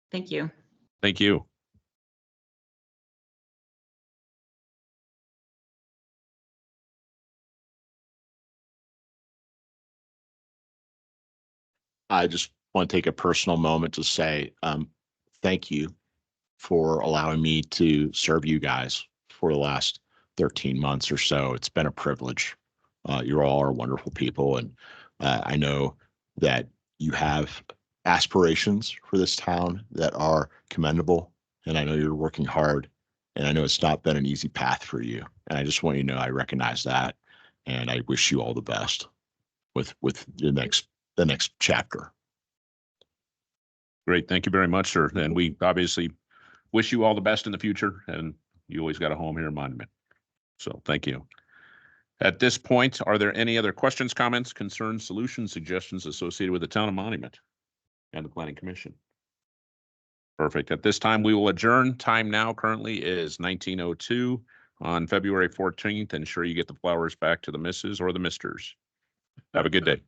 Speaker 10: Thank you.
Speaker 1: Thank you.
Speaker 4: I just want to take a personal moment to say thank you for allowing me to serve you guys for the last 13 months or so. It's been a privilege. You all are wonderful people, and I know that you have aspirations for this town that are commendable, and I know you're working hard, and I know it's not been an easy path for you. And I just want you to know I recognize that, and I wish you all the best with the next chapter.
Speaker 1: Great. Thank you very much, sir. And we obviously wish you all the best in the future, and you always got a home here in Monument. So thank you. At this point, are there any other questions, comments, concerns, solutions, suggestions associated with the town of Monument and the Planning Commission? Perfect. At this time, we will adjourn. Time now currently is 19:02 on February 14th. Ensure you get the flowers back to the missus or the misters. Have a good day.